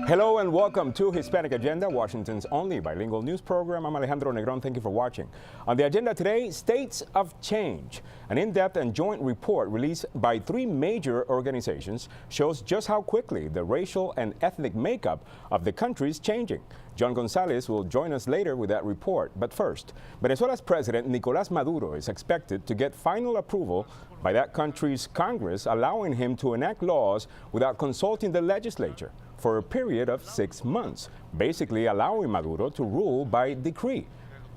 Hello and welcome to Hispanic Agenda, Washington's only bilingual news program. I'm Alejandro Negron. Thank you for watching. On the agenda today, States of Change. An in-depth and joint report released by 3 major organizations shows just how quickly the racial and ethnic makeup of the country is changing. John Gonzalez will join us later with that report. But first, Venezuela's President Nicolás Maduro is expected to get final approval by that country's Congress, allowing him to enact laws without consulting the legislature for a period of 6 months, basically allowing Maduro to rule by decree.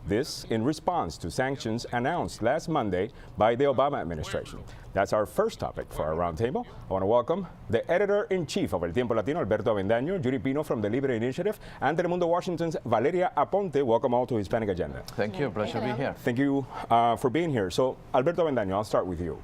This in response to sanctions announced last Monday by the Obama administration. That's our first topic for our roundtable. I want to welcome the editor-in-chief of El Tiempo Latino, Alberto Avendaño, Judy Pino from the Libre Initiative, and Telemundo Washington's Valeria Aponte. Welcome all to Hispanic Agenda. Thank you. Pleasure to be here. Thank you for being here. So, Alberto Avendaño, I'll start with you.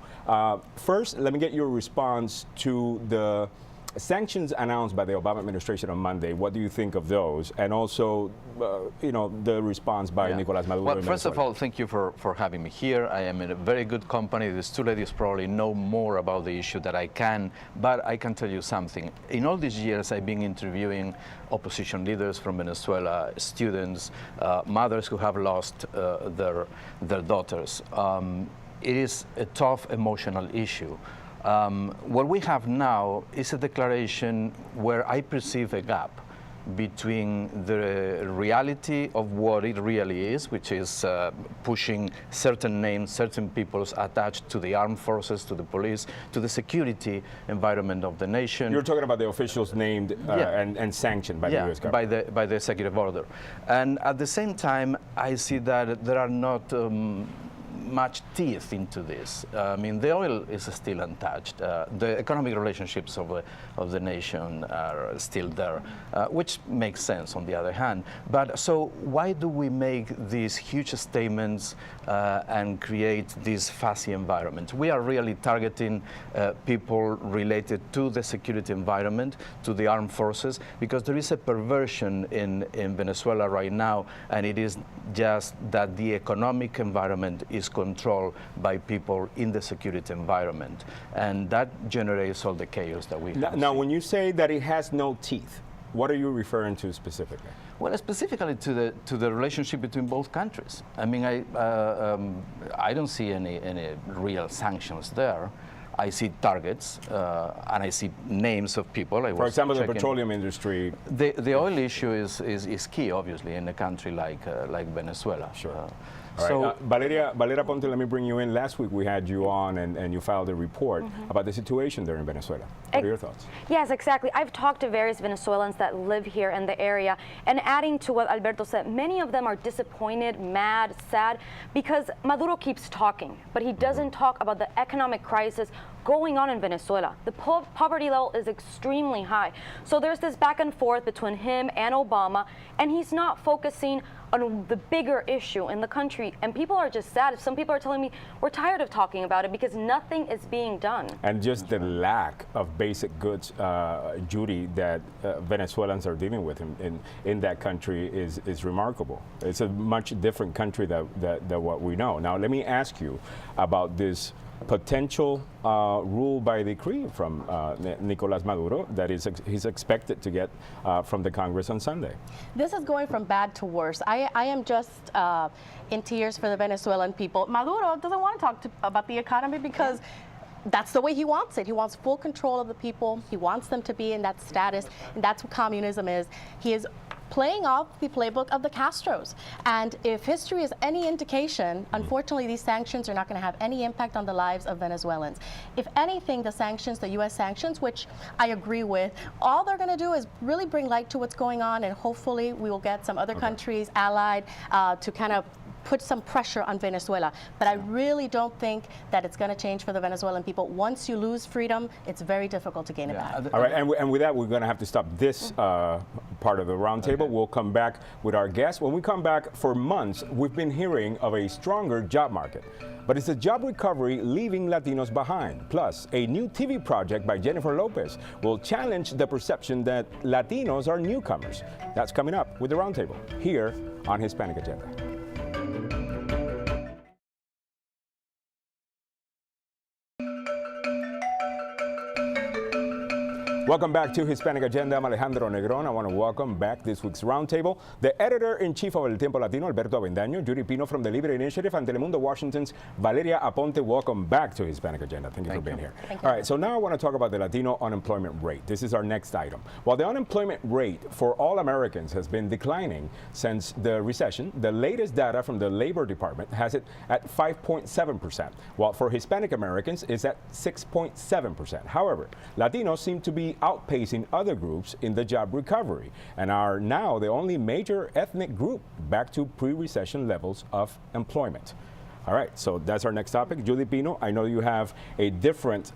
First, let me get your response to the sanctions announced by the Obama administration on Monday. What do you think of those? And also, the response by Nicolás Maduro. Well, first of all, thank you for having me here. I am in a very good company. These 2 ladies probably know more about the issue than I can, but I can tell you something. In all these years, I've been interviewing opposition leaders from Venezuela, students, mothers who have lost their daughters. It is a tough emotional issue. What we have now is a declaration where I perceive a gap between the reality of what it really is, which is pushing certain names, certain peoples attached to the armed forces, to the police, to the security environment of the nation. You're talking about the officials named and sanctioned by the U.S. government. By the executive order. And at the same time, I see that there are not much teeth into this. I mean, the oil is still untouched. The economic relationships of the nation are still there, which makes sense on the other hand. But so why do we make these huge statements and create this fuzzy environment? We are really targeting people related to the security environment, to the armed forces, because there is a perversion in Venezuela right now, and it is just that the economic environment is controlled by people in the security environment, and that generates all the chaos that we have. Now, when you say that it has no teeth, what are you referring to specifically? Well, specifically to the relationship between both countries. I mean, I don't see any real sanctions there. I see targets and I see names of people. For example, the petroleum industry. The oil issue is key, obviously, in a country like Venezuela. Sure. All right. Valeria Ponte, let me bring you in. Last week we had you on and you filed a report about the situation there in Venezuela. What are your thoughts? Yes, exactly. I've talked to various Venezuelans that live here in the area, and adding to what Alberto said, many of them are disappointed, mad, sad, because Maduro keeps talking, but he doesn't talk about the economic crisis going on in Venezuela. The poverty level is extremely high. So there's this back and forth between him and Obama, and he's not focusing on the bigger issue in the country. And people are just sad. Some people are telling me, we're tired of talking about it because nothing is being done. And just the lack of basic goods, Judy, that Venezuelans are dealing with in that country is remarkable. It's a much different country than what we know. Now, let me ask you about this potential rule by decree from Nicolás Maduro that he's expected to get from the Congress on Sunday. This is going from bad to worse. I am just in tears for the Venezuelan people. Maduro doesn't want to talk about the economy because that's the way he wants it. He wants full control of the people. He wants them to be in that status, and that's what communism is. He is playing off the playbook of the Castros. And if history is any indication, unfortunately, these sanctions are not going to have any impact on the lives of Venezuelans. If anything, the sanctions, the U.S. sanctions, which I agree with, all they're going to do is really bring light to what's going on, and hopefully we will get some other countries allied to kind of put some pressure on Venezuela. But I really don't think that it's going to change for the Venezuelan people. Once you lose freedom, it's very difficult to gain it back. All right, and with that, we're going to have to stop this part of the roundtable. Okay. We'll come back with our guests. When we come back, for months, we've been hearing of a stronger job market. But it's a job recovery leaving Latinos behind. Plus, a new TV project by Jennifer Lopez will challenge the perception that Latinos are newcomers. That's coming up with the roundtable here on Hispanic Agenda. Welcome back to Hispanic Agenda. I'm Alejandro Negron. I want to welcome back this week's roundtable the editor-in-chief of El Tiempo Latino, Alberto Avendaño, Judy Pino from the Libre Initiative, and Telemundo Washington's Valeria Aponte. Welcome back to Hispanic Agenda. Thank you for being here. All right, so now I want to talk about the Latino unemployment rate. This is our next item. While the unemployment rate for all Americans has been declining since the recession, the latest data from the Labor Department has it at 5.7%, while for Hispanic Americans it's at 6.7%. However, Latinos seem to be outpacing other groups in the job recovery and are now the only major ethnic group back to pre-recession levels of employment. All right, so that's our next topic. Judy Pino, I know you have a different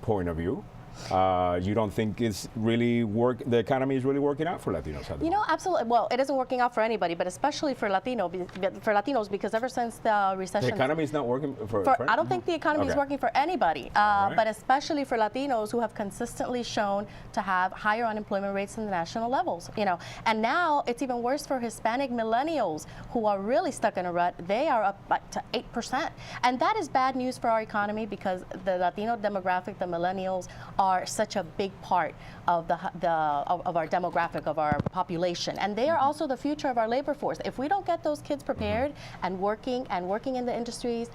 point of view. You don't think it's really the economy is really working out for Latinos? You know, absolutely. Well, it isn't working out for anybody, but especially for Latinos, because ever since the recession, the economy is not working for I don't think the economy is working for anybody, but especially for Latinos who have consistently shown to have higher unemployment rates than the national levels. You know, and now it's even worse for Hispanic millennials who are really stuck in a rut. They are up to 8%, and that is bad news for our economy because the Latino demographic, the millennials, are such a big part of of our demographic, of our population, and they are also the future of our labor force. If we don't get those kids prepared and working in the industries,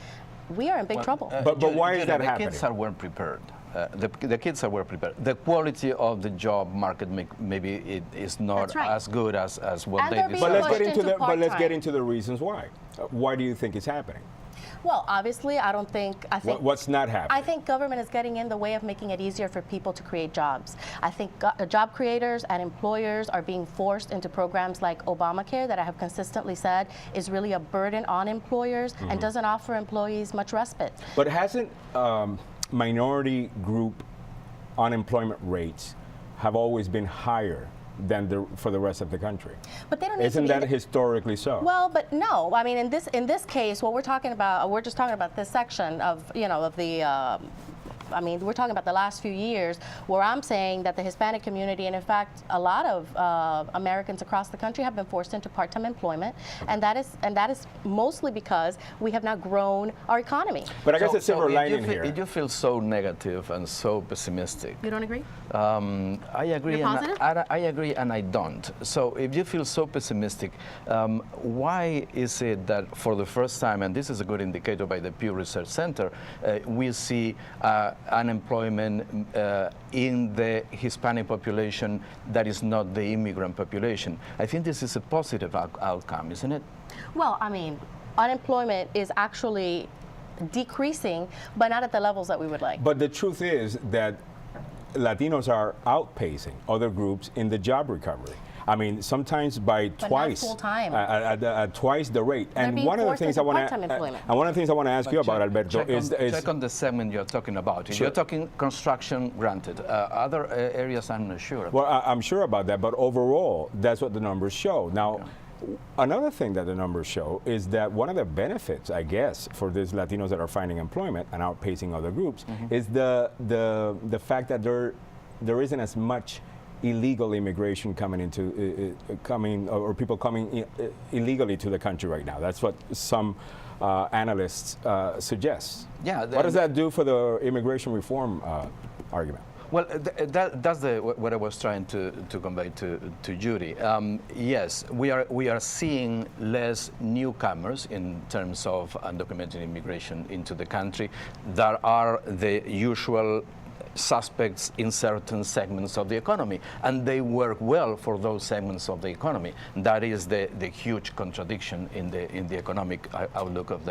we are in big trouble. But why is that happening? The kids are well prepared. The kids are well prepared. The quality of the job market maybe it is not as good as what And they they're being deserve. But let's get into the reasons why. Why do you think it's happening? Well, obviously, I think what's not happening? I think government is getting in the way of making it easier for people to create jobs. I think job creators and employers are being forced into programs like Obamacare that I have consistently said is really a burden on employers and doesn't offer employees much respite. But hasn't minority group unemployment rates have always been higher than for the rest of the country? But they don't need Isn't to be that historically so? Well, but no. I mean, in this case, what we're talking about, we're just talking about this section of I mean, we're talking about the last few years where I'm saying that the Hispanic community, and in fact, a lot of Americans across the country have been forced into part-time employment, and that is mostly because we have not grown our economy. But I guess the silver lining here. If you feel so negative and so pessimistic, You don't agree? I agree. You're positive? I agree, and I don't. So if you feel so pessimistic, why is it that for the first time, and this is a good indicator by the Pew Research Center, we see unemployment in the Hispanic population that is not the immigrant population? I think this is a positive outcome, isn't it? Well, I mean, unemployment is actually decreasing, but not at the levels that we would like. But the truth is that Latinos are outpacing other groups in the job recovery. I mean, sometimes by twice, at twice the rate. And one of the things I want to ask you about, Alberto, is check on the segment you're talking about. Sure. You're talking construction, granted. Other areas, I'm not sure. Well, I'm sure about that, but overall, that's what the numbers show. Now, another thing that the numbers show is that one of the benefits, I guess, for these Latinos that are finding employment and outpacing other groups is the fact that there isn't as much illegal immigration or people coming illegally to the country right now. That's what some analysts suggest. Yeah. What does that do for the immigration reform argument? Well, that's what I was trying to convey to Judy. Yes, we are seeing less newcomers in terms of undocumented immigration into the country. There are the usual suspects in certain segments of the economy, and they work well for those segments of the economy. That is the huge contradiction in the economic outlook of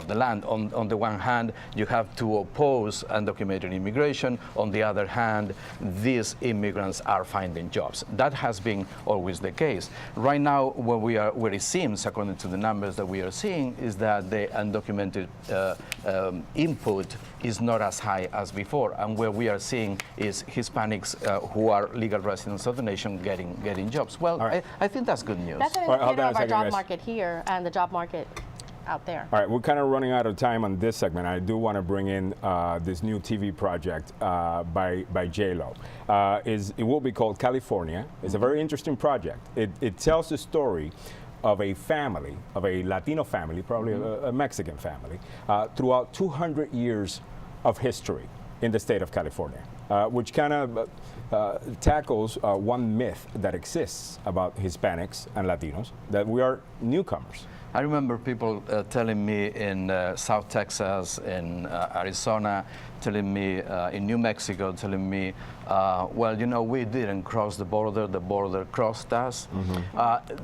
the land. On the one hand, you have to oppose undocumented immigration. On the other hand, these immigrants are finding jobs. That has been always the case. Right now, where it seems, according to the numbers that we are seeing, is that the undocumented input is not as high as before, and where we are seeing is Hispanics who are legal residents of the nation getting jobs. Well, right. I think that's good news. That's an indicator of our job market here and the job market out there. All right, we're kind of running out of time on this segment. I do want to bring in this new TV project by WJLA. It will be called California. It's a very interesting project. It tells the story of a family, of a Latino family, probably a Mexican family, throughout 200 years of history in the state of California. which kind of tackles one myth that exists about Hispanics and Latinos, that we are newcomers. I remember people telling me in South Texas, in Arizona, telling me in New Mexico, telling me, well, you know, we didn't cross the border crossed us.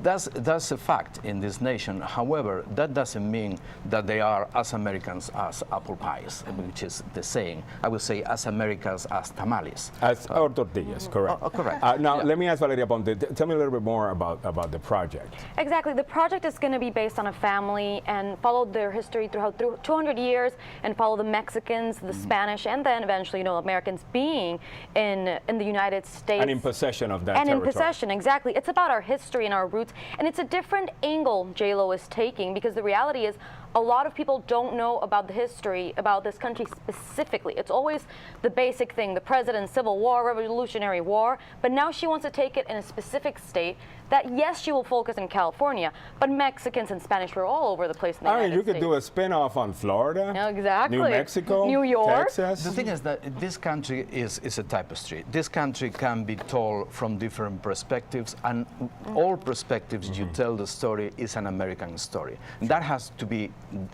That's a fact in this nation. However, that doesn't mean that they are as Americans as apple pies, which is the saying. I would say as Americans as tamales. Or tortillas, correct. Correct. Now, Yeah. let me ask Valeria Ponte, tell me a little bit more about the project. Exactly. The project is going to be based on a family and follow their history throughout 200 years and follow the Mexicans, the Spanish, and then eventually, you know, Americans being in the United States. And in possession of that and territory. in possession, exactly. It's about our history and our roots, and it's a different angle JLo is taking, because the reality is a lot of people don't know about the history about this country specifically. It's always the basic thing, the president, Civil War, Revolutionary War, but now she wants to take it in a specific state that, yes, she will focus in California, but Mexicans and Spanish were all over the place in the I mean, United you could States. do a spin-off on Florida, Yeah, exactly. New Mexico, New York. Texas. The thing is that this country is a tapestry. This country can be told from different perspectives, and all perspectives you tell the story is an American story. That has to be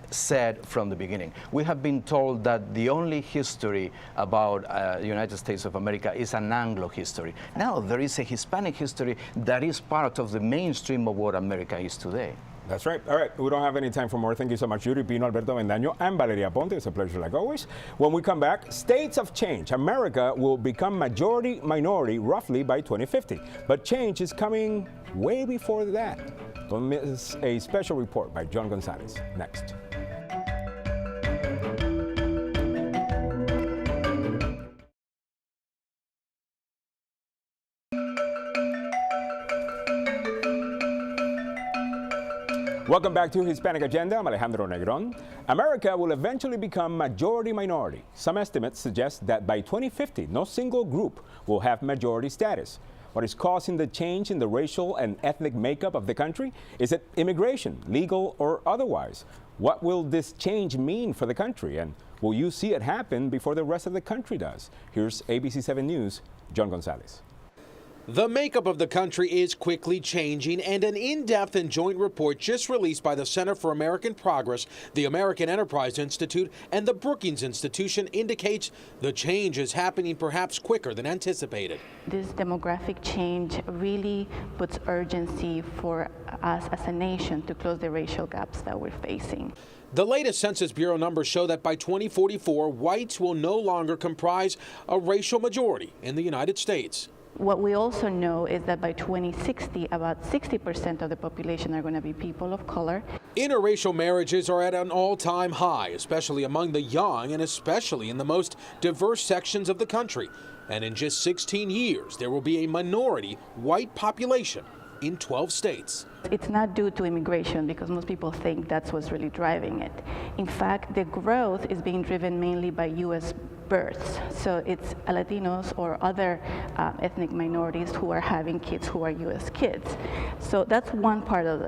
said from the beginning. We have been told that the only history about the United States of America is an Anglo history. Now there is a Hispanic history that is part of the mainstream of what America is today. That's right. All right, we don't have any time for more. Thank you so much, Yuri Pino, Alberto Vendaño, and Valeria Ponte. It's a pleasure like always. When we come back, states of change. America will become majority-minority roughly by 2050. But change is coming way before that. Don't miss a special report by John Gonzalez. Next. Welcome back to Hispanic Agenda. I'm Alejandro Negron. America will eventually become majority-minority. Some estimates suggest that by 2050, no single group will have majority status. What is causing the change in the racial and ethnic makeup of the country? Is it immigration, legal or otherwise? What will this change mean for the country? And will you see it happen before the rest of the country does? Here's ABC 7 News' John Gonzalez. The makeup of the country is quickly changing, and an in-depth and joint report just released by the Center for American Progress, the American Enterprise Institute, and the Brookings Institution indicates the change is happening perhaps quicker than anticipated. This demographic change really puts urgency for us as a nation to close the racial gaps that we're facing. The latest Census Bureau numbers show that by 2044, whites will no longer comprise a racial majority in the United States. What we also know is that by 2060, about 60% of the population are going to be people of color. Interracial marriages are at an all-time high, especially among the young and especially in the most diverse sections of the country. And in just 16 years, there will be a minority white population in 12 states. It's not due to immigration, because most people think that's what's really driving it. In fact, the growth is being driven mainly by U.S. births. So it's Latinos or other ethnic minorities who are having kids who are U.S. kids. So that's one part of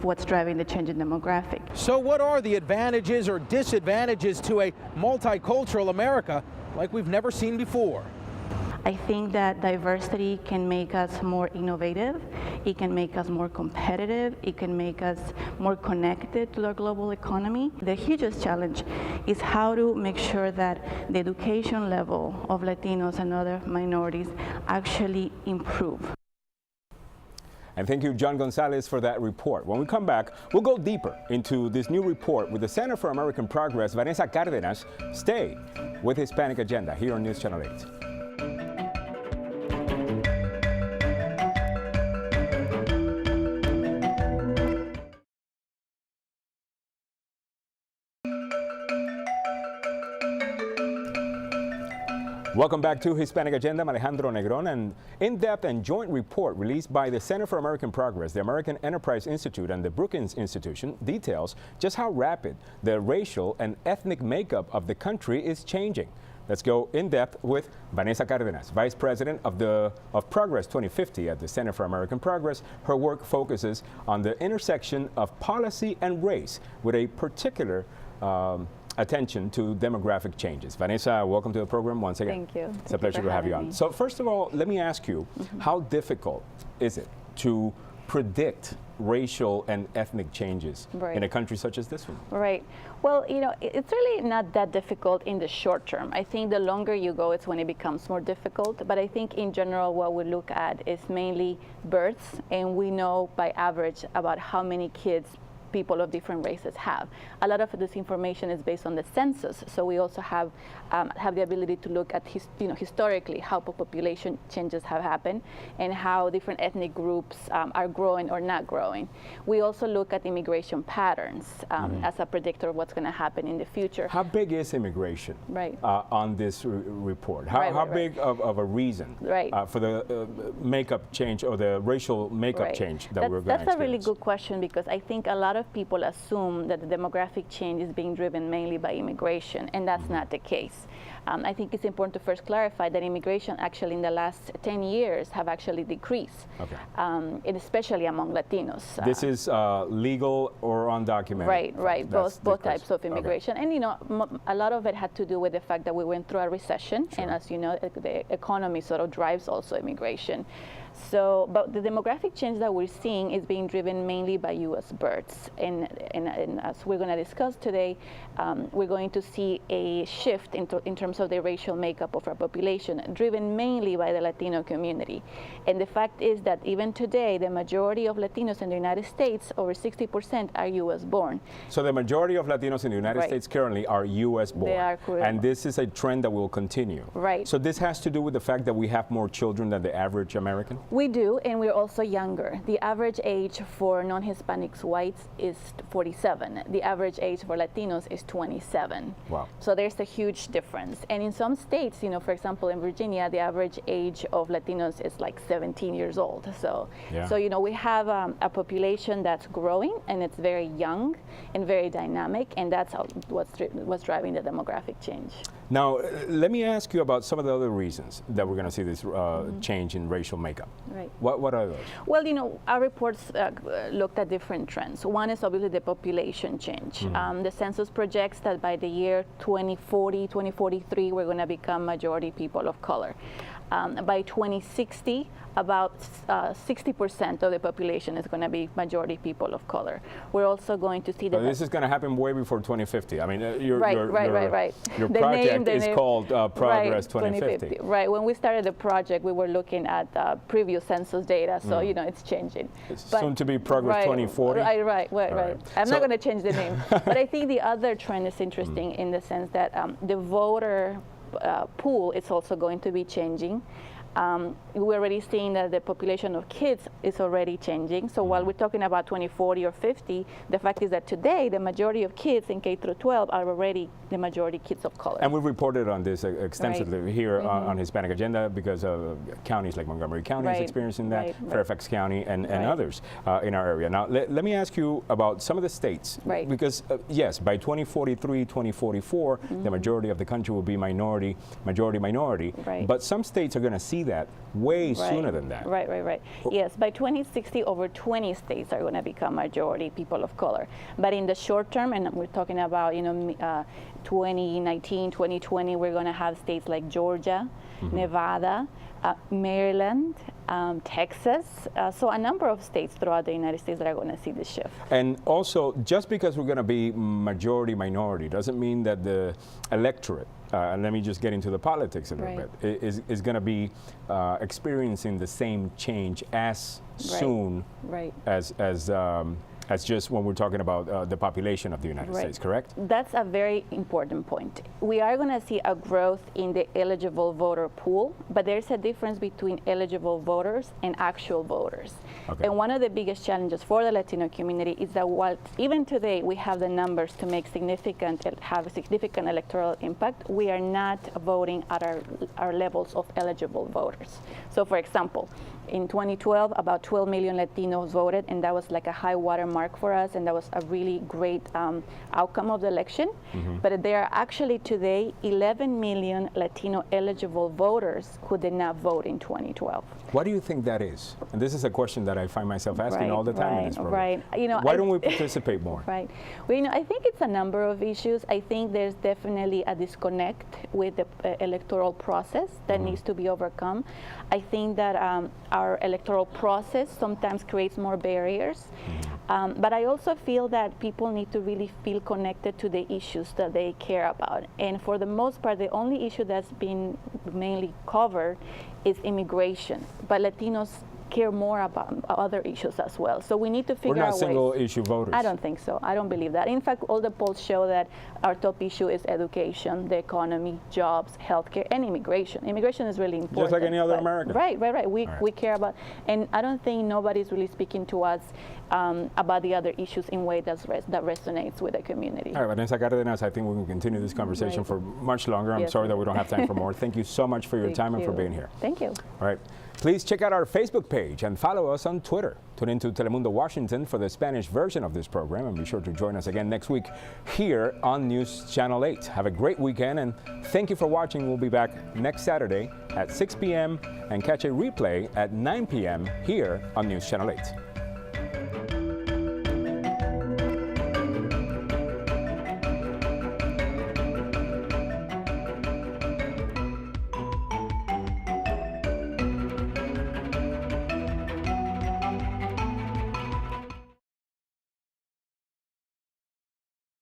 what's driving the change in demographic. So what are the advantages or disadvantages to a multicultural America like we've never seen before? I think that diversity can make us more innovative, it can make us more competitive, it can make us more connected to the global economy. The hugest challenge is how to make sure that the education level of Latinos and other minorities actually improve. And thank you, John Gonzalez, for that report. When we come back, we'll go deeper into this new report with the Center for American Progress, Vanessa Cárdenas. Stay with Hispanic Agenda here on News Channel 8. Welcome back to Hispanic Agenda. I'm Alejandro Negron. An in-depth and joint report released by the Center for American Progress, the American Enterprise Institute, and the Brookings Institution details just how rapid the racial and ethnic makeup of the country is changing. Let's go in depth with Vanessa Cárdenas, Vice President of Progress 2050 at the Center for American Progress. Her work focuses on the intersection of policy and race with a particular attention to demographic changes. Vanessa, welcome to the program once again. Thank you. It's a pleasure to have you on. So first of all, let me ask you, how difficult is it to predict racial and ethnic changes in a country such as this one? Right. Well, you know, it's really not that difficult in the short term. I think the longer you go, it's when it becomes more difficult. But I think in general, what we look at is mainly births, and we know by average about how many kids people of different races have. A lot of this information is based on the census, so we also have the ability to look at historically how population changes have happened and how different ethnic groups are growing or not growing. We also look at immigration patterns as a predictor of what's going to happen in the future. How big is immigration on this report? How big of a reason for the makeup change or the racial makeup change that we're going to experience? That's a really good question, because I think a lot of people assume that the demographic change is being driven mainly by immigration, and that's not the case. I think it's important to first clarify that immigration actually in the last 10 years have actually decreased, and especially among Latinos. This is legal or undocumented? Right, both types of immigration. And you know, a lot of it had to do with the fact that we went through a recession, and as you know, the economy sort of drives also immigration. So, but the demographic change that we're seeing is being driven mainly by U.S. births. And as we're going to discuss today, we're going to see a shift in terms of the racial makeup of our population, driven mainly by the Latino community. And the fact is that even today, the majority of Latinos in the United States, over 60%, are U.S. born. So the majority of Latinos in the United States currently are U.S. born. They are correct. And this is a trend that will continue. Right. So this has to do with the fact that we have more children than the average American? We do, and we're also younger. The average age for non-Hispanics whites is 47. The average age for Latinos is 27. Wow. So there's a huge difference. And in some states, you know, for example, in Virginia, the average age of Latinos is like 17 years old. So, you know, we have a population that's growing, and it's very young and very dynamic, and that's what's driving the demographic change. Now, let me ask you about some of the other reasons that we're going to see this change in racial makeup. Right. What are those? Well, you know, our reports looked at different trends. One is obviously the population change. The census projects that by the year 2040, 2043, we're going to become majority people of color. By 2060, about 60% of the population is going to be majority people of color. We're also going to see that. So this is going to happen way before 2050. I mean, your The project is called Progress 2050. Right. When we started the project, we were looking at previous census data, so you know it's changing. It's soon to be Progress 2040. Right. I'm not going to change the name, but I think the other trend is interesting in the sense that the voter pool is also going to be changing. We're already seeing that the population of kids is already changing. So while we're talking about 2040 or 50, the fact is that today the majority of kids in K through 12 are already the majority kids of color. And we've reported on this extensively here on Hispanic Agenda, because counties like Montgomery County is experiencing that, Fairfax County and others in our area. Now, let me ask you about some of the states. Because yes, by 2043, 2044, the majority of the country will be majority. But some states are going to see that way sooner than that. Right. Yes, by 2060, over 20 states are going to become majority people of color. But in the short term, and we're talking about 2019, 2020, we're going to have states like Georgia, Nevada, Maryland, Texas, so a number of states throughout the United States that are going to see this shift. And also, just because we're going to be majority minority doesn't mean that the electorate, and let me just get into the politics a little bit, is going to be experiencing the same change as soon as just when we're talking about the population of the United States, correct? That's a very important point. We are going to see a growth in the eligible voter pool, but there's a difference between eligible voters and actual voters. And one of the biggest challenges for the Latino community is that while even today we have the numbers to make have a significant electoral impact, we are not voting at our levels of eligible voters. So for example, in 2012, about 12 million Latinos voted, and that was like a high watermark mark for us, and that was a really great outcome of the election. But there are actually today 11 million Latino eligible voters who did not vote in 2012. What do you think that is? And this is a question that I find myself asking all the time in this program. Right. You know, why don't we participate more? Right. Well, you know, I think it's a number of issues. I think there's definitely a disconnect with the electoral process that needs to be overcome. I think that our electoral process sometimes creates more barriers. But I also feel that people need to really feel connected to the issues that they care about. And for the most part, the only issue that's been mainly covered is immigration. But Latinos care more about other issues as well. So we need to figure out ways. We're not single issue voters. I don't think so. I don't believe that. In fact, all the polls show that our top issue is education, the economy, jobs, healthcare, and immigration. Immigration is really important. Just like any other American. Right. We care about, and I don't think nobody's really speaking to us about the other issues in a way that resonates with the community. All right, Vanessa Cardenas, I think we can continue this conversation for much longer. I'm sorry that we don't have time for more. Thank you so much for your time and for being here. Thank you. All right. Please check out our Facebook page and follow us on Twitter. Tune into Telemundo Washington for the Spanish version of this program, and be sure to join us again next week here on News Channel 8. Have a great weekend, and thank you for watching. We'll be back next Saturday at 6 p.m. and catch a replay at 9 p.m. here on News Channel 8.